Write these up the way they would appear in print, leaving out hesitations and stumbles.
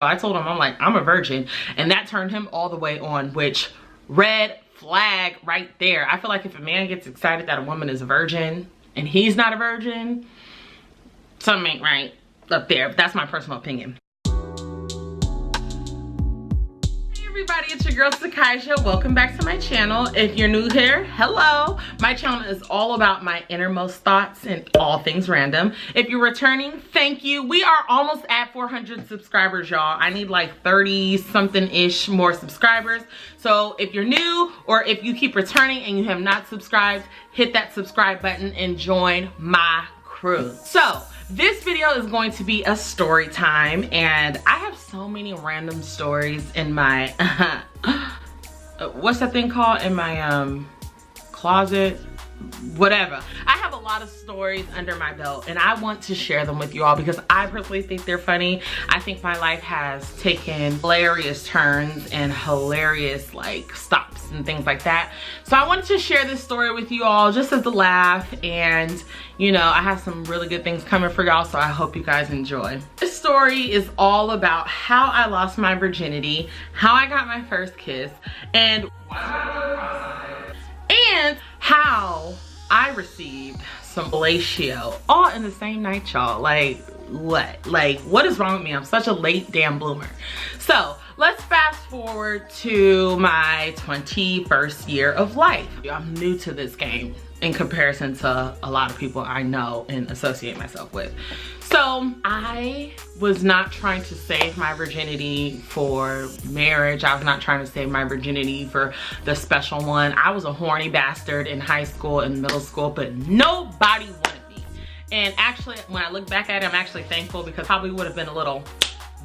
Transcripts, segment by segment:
I told him, I'm like, I'm a virgin. And that turned him all the way on, which red flag right there. I feel like if a man gets excited that a woman is a virgin and he's not a virgin, something ain't right up there. But that's my personal opinion. Everybody, it's your girl Sakaisha. Welcome back to my channel. If you're new here, hello. My channel is all about my innermost thoughts and all things random. If you're returning, thank you. We are almost at 400 subscribers, y'all. I need like 30 something ish more subscribers. So if you're new or if you keep returning and you have not subscribed, hit that subscribe button and join my crew. So this video is going to be a story time, and I have so many random stories in my what's that thing called, in my closet, whatever. I have a lot of stories under my belt and I want to share them with you all because I personally think they're funny. I think my life has taken hilarious turns and hilarious like stops and things like that. So I wanted to share this story with you all just as a laugh, and you know, I have some really good things coming for y'all, so I hope you guys enjoy. This story is all about how I lost my virginity, how I got my first kiss, and how I received some fellatio all in the same night, y'all. Like, what? Like, what is wrong with me? I'm such a late damn bloomer. So let's fast forward to my 21st year of life. I'm new to this game in comparison to a lot of people I know and associate myself with. So I was not trying to save my virginity for marriage. I was not trying to save my virginity for the special one. I was a horny bastard in high school and middle school, but nobody wanted me. And actually, when I look back at it, I'm actually thankful because probably would have been a little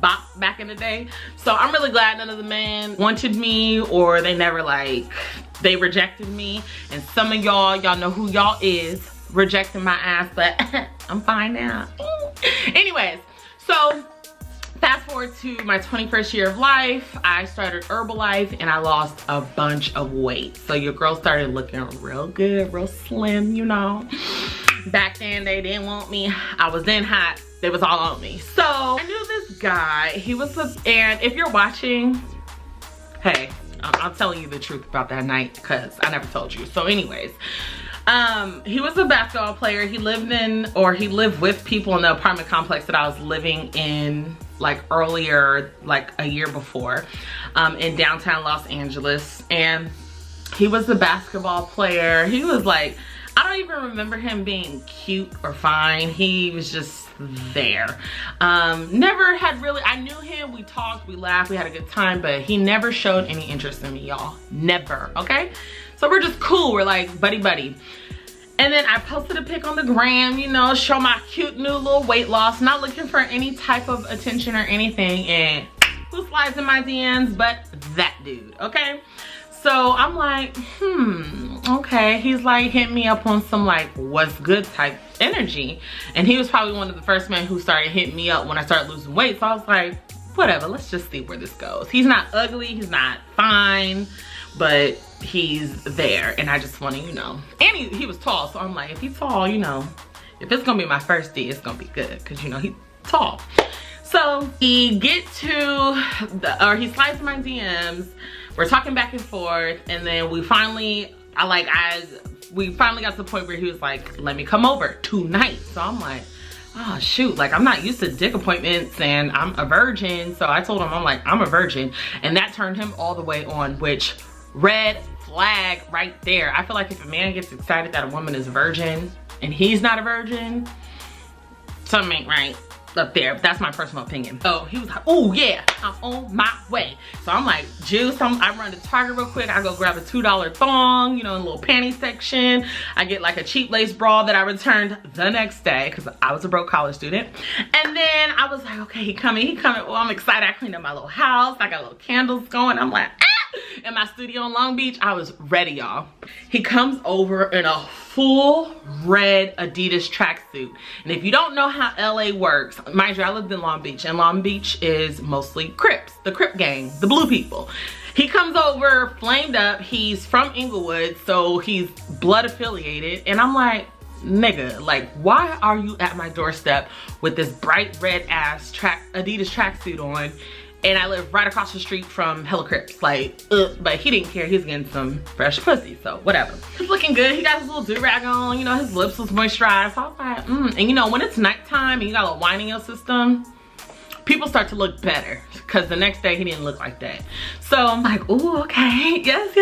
bop back in the day. So I'm really glad none of the men wanted me, or they never like, they rejected me. And some of y'all know who y'all is, rejecting my ass, but I'm fine now. Anyways, so fast forward to my 21st year of life, I started Herbalife and I lost a bunch of weight. So your girl started looking real good, real slim, you know. Back then they didn't want me. I was then hot. They was all on me. So I knew this guy. He was and if you're watching, hey, I'm telling you the truth about that night because I never told you. So anyways, he was a basketball player. He lived with people in the apartment complex that I was living in like earlier, like a year before, in downtown Los Angeles. And he was a basketball player. He was like, I don't even remember him being cute or fine. He was just there. Never had really, I knew him, we talked, we laughed, we had a good time, but he never showed any interest in me, y'all. Never, okay? So we're just cool, we're like buddy. And then I posted a pic on the gram, you know, show my cute new little weight loss, not looking for any type of attention or anything, and who slides in my DMs but that dude, okay? So I'm like, okay. He's like hitting me up on some like what's good type energy. And he was probably one of the first men who started hitting me up when I started losing weight. So I was like, whatever, let's just see where this goes. He's not ugly, he's not fine, but he's there. And I just want to, you know, and he was tall. So I'm like, if he's tall, you know, if it's gonna be my first D, it's gonna be good. Cause you know, he's tall. So he gets to he slides my DMs. We're talking back and forth, and then we finally got to the point where he was like, let me come over tonight. So I'm like, oh shoot, like I'm not used to dick appointments and I'm a virgin. So I told him, I'm like, I'm a virgin. And that turned him all the way on, which red flag right there. I feel like if a man gets excited that a woman is a virgin and he's not a virgin, something ain't right up there. But that's my personal opinion. So he was like, oh yeah, I'm on my way. So I'm like, juice, I run to Target real quick. I go grab a $2 thong, you know, in a little panty section. I get like a cheap lace bra that I returned the next day because I was a broke college student. And then I was like, okay, he coming. Well, I'm excited. I cleaned up my little house. I got little candles going. I'm like, in my studio in Long Beach. I was ready, y'all. He comes over in a full red Adidas tracksuit. And if you don't know how LA works, mind you, I lived in Long Beach, and Long Beach is mostly Crips, the Crip gang, the blue people. He comes over flamed up. He's from Inglewood, so he's blood affiliated. And I'm like, nigga, like, why are you at my doorstep with this bright red ass Adidas tracksuit on? and I live right across the street from Hella Crips. Like, but he didn't care. He's getting some fresh pussy, so whatever. He's looking good. He got his little do-rag on, you know, his lips was moisturized. So I was like, And you know, when it's nighttime and you got a little wine in your system, people start to look better, because the next day he didn't look like that. So I'm like, ooh, okay, yes.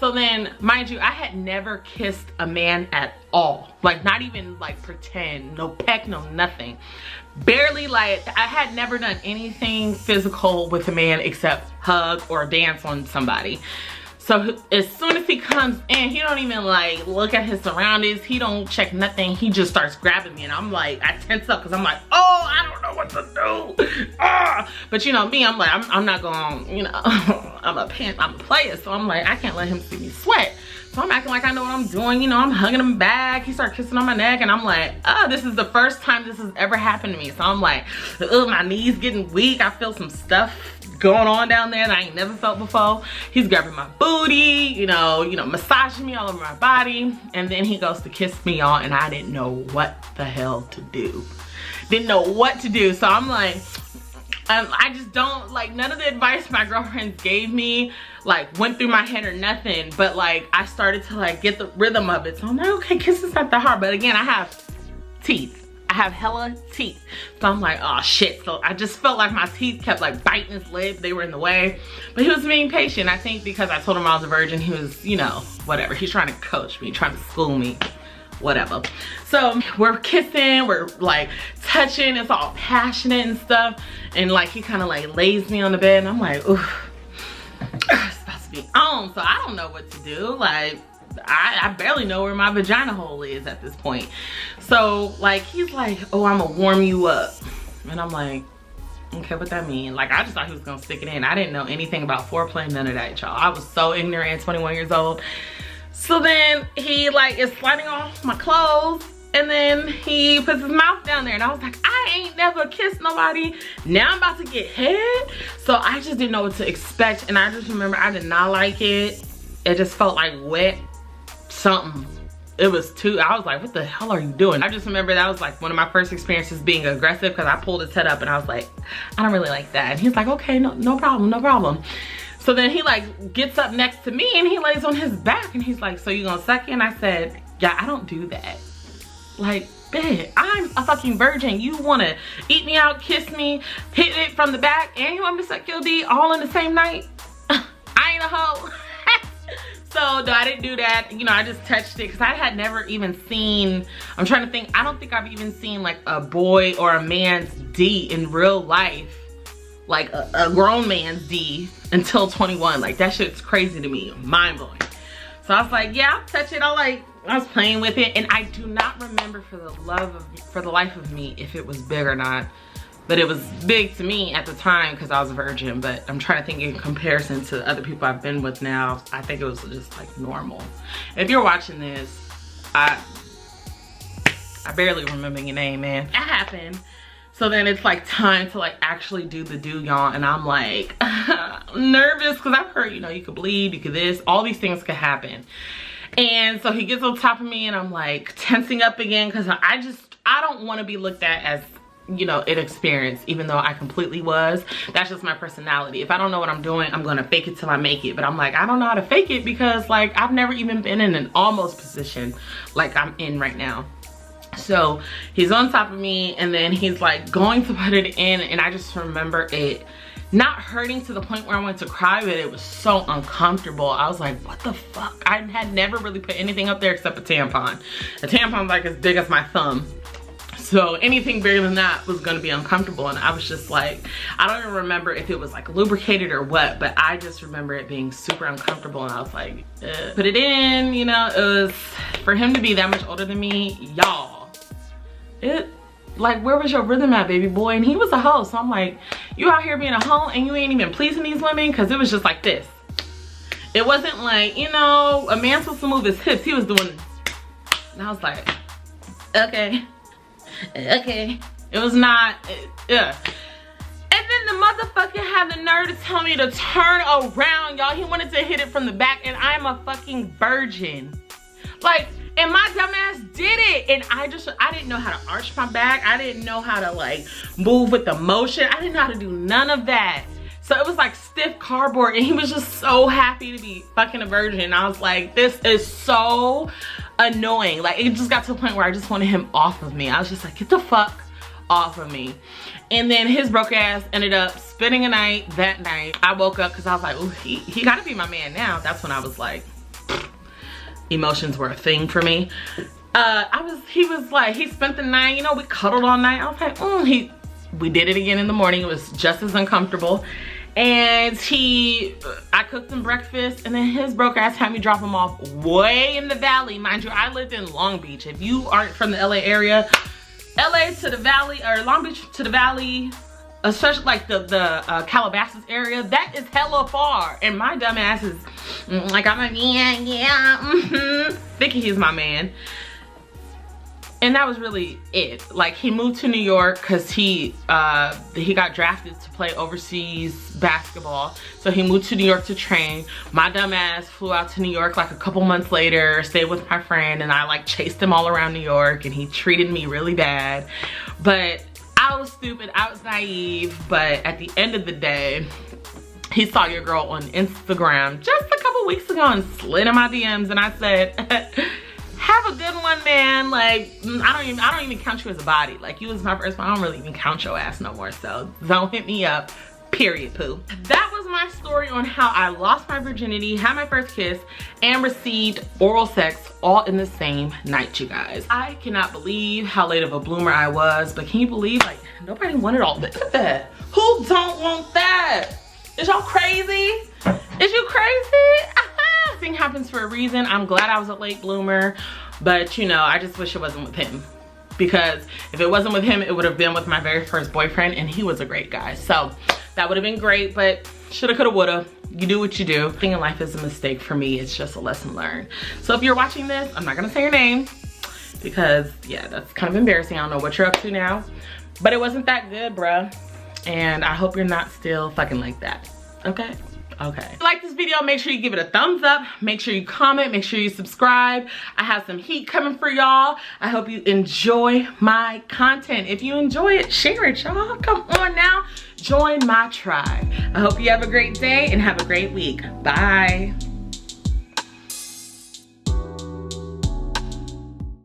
So then, mind you, I had never kissed a man at all. Like, not even like pretend, no peck, no nothing. Barely, like, I had never done anything physical with a man except hug or dance on somebody. So as soon as he comes in, he don't even like look at his surroundings. He don't check nothing. He just starts grabbing me, and I'm like, I tense up because I'm like, oh, I don't know what to do. But you know me, I'm like, I'm not going, you know, I'm a player, so I'm like, I can't let him see me sweat. So I'm acting like I know what I'm doing, you know, I'm hugging him back. He started kissing on my neck, and I'm like, oh, this is the first time this has ever happened to me. So I'm like, oh, my knees getting weak. I feel some stuff going on down there that I ain't never felt before. He's grabbing my booty, you know, massaging me all over my body. And then he goes to kiss me, y'all, and I didn't know what the hell to do. Didn't know what to do. So I'm like, I just don't, like, none of the advice my girlfriends gave me, like, went through my head or nothing. But, like, I started to, like, get the rhythm of it. So I'm like, okay, kisses not that hard. But again, I have teeth. I have hella teeth. So I'm like, oh shit. So I just felt like my teeth kept like biting his lip. They were in the way. But he was being patient. I think because I told him I was a virgin, he was, you know, whatever. He's trying to coach me, trying to school me, whatever. So we're kissing, we're like touching. It's all passionate and stuff. And like he kind of like lays me on the bed, and I'm like, ooh, it's about to be on. So I don't know what to do. Like, I barely know where my vagina hole is at this point. So like he's like, oh, I'm gonna warm you up, and I'm like, okay, what that mean? Like, I just thought he was gonna stick it in. I didn't know anything about foreplay, none of that, y'all. I was so ignorant at 21 years old. So then he like is sliding off my clothes, and then he puts his mouth down there, and I was like, I ain't never kissed nobody. Now I'm about to get head. So I just didn't know what to expect, and I just remember I did not like it. It just felt like wet something. It was too, I was like, what the hell are you doing? I just remember that was like one of my first experiences being aggressive, because I pulled his head up and I was like, I don't really like that. And he's like, okay, no problem. So then he like gets up next to me and he lays on his back, and he's like, so you gonna suck it? And I said, yeah, I don't do that. Like, bitch, I'm a fucking virgin. You wanna eat me out, kiss me, hit it from the back, and you want me to suck your D all in the same night? I ain't a hoe. So no, I didn't do that. You know, I just touched it because I had never even seen, I'm trying to think, I don't think I've even seen like a boy or a man's D in real life, like a grown man's D, until 21. Like, that shit's crazy to me, mind blowing. So I was like, yeah, I'll touch it. I was playing with it, and I do not remember for the life of me if it was big or not. But it was big to me at the time because I was a virgin. But I'm trying to think in comparison to other people I've been with now, I think it was just like normal. If you're watching this, I barely remember your name, man. That happened. So then it's like time to like actually do the do, y'all. And I'm like nervous because I've heard, you know, you could bleed, you could this, all these things could happen. And so he gets on top of me, and I'm like tensing up again because I don't want to be looked at as, you know, inexperienced, even though I completely was. That's just my personality. If I don't know what I'm doing, I'm gonna fake it till I make it. But I'm like, I don't know how to fake it because like I've never even been in an almost position like I'm in right now. So he's on top of me, and then he's like going to put it in, and I just remember it not hurting to the point where I went to cry, but it was so uncomfortable. I was like, what the fuck? I had never really put anything up there except a tampon. A tampon's like as big as my thumb. So anything bigger than that was gonna be uncomfortable, and I was just like, I don't even remember if it was like lubricated or what, but I just remember it being super uncomfortable, and I was like, put it in, you know. It was, for him to be that much older than me, y'all, it, like, where was your rhythm at, baby boy? And he was a hoe, so I'm like, you out here being a hoe and you ain't even pleasing these women? Because it was just like this. It wasn't like, you know, a man's supposed to move his hips. He was doing, and I was like, okay. Okay, it was not, yeah. And then the motherfucker had the nerve to tell me to turn around, y'all. He wanted to hit it from the back, and I'm a fucking virgin. Like, And my dumbass did it. And I didn't know how to arch my back. I didn't know how to like move with the motion. I didn't know how to do none of that. So it was like stiff cardboard, and he was just so happy to be fucking a virgin. I was like, this is so annoying. Like, it just got to a point where I just wanted him off of me. I was just like, get the fuck off of me. And then his broke ass ended up spending a night that night. I woke up because I was like, oh, he gotta be my man now. That's when I was like, emotions were a thing for me. He was like, he spent the night, you know, we cuddled all night. I was like, we did it again in the morning. It was just as uncomfortable. And I cooked him breakfast, and then his broke ass had me drop him off way in the valley. Mind you, I lived in Long Beach. If you aren't from the LA area, LA to the valley, or Long Beach to the valley, especially like the Calabasas area, that is hella far. And my dumb ass is like, I'm like, thinking he's my man. And that was really it. Like, he moved to New York because he got drafted to play overseas basketball. So he moved to New York to train. My dumb ass flew out to New York like a couple months later, stayed with my friend, and I like chased him all around New York, and he treated me really bad. But I was stupid, I was naive, but at the end of the day, he saw your girl on Instagram just a couple weeks ago and slid in my DMs, and I said, have a good one, man. Like, I don't even count you as a body. Like, you was my first one. I don't really even count your ass no more. So don't hit me up, period, poo. That was my story on how I lost my virginity, had my first kiss, and received oral sex all in the same night, you guys. I cannot believe how late of a bloomer I was, but can you believe, like, nobody wanted all this? Look at that. Who don't want that? Is y'all crazy? Is you crazy? Everything happens for a reason. I'm glad I was a late bloomer, but you know, I just wish it wasn't with him, because if it wasn't with him, it would have been with my very first boyfriend, and he was a great guy. So that would have been great, but shoulda, coulda, woulda. You do what you do. Everything in life is a mistake. For me, it's just a lesson learned. So if you're watching this, I'm not gonna say your name, because yeah, that's kind of embarrassing. I don't know what you're up to now, but it wasn't that good, bruh. And I hope you're not still fucking like that, okay? Okay. If you like this video, make sure you give it a thumbs up, make sure you comment, make sure you subscribe. I have some heat coming for y'all. I hope you enjoy my content. If you enjoy it, share it, y'all. Come on now, join my tribe. I hope you have a great day and have a great week. Bye.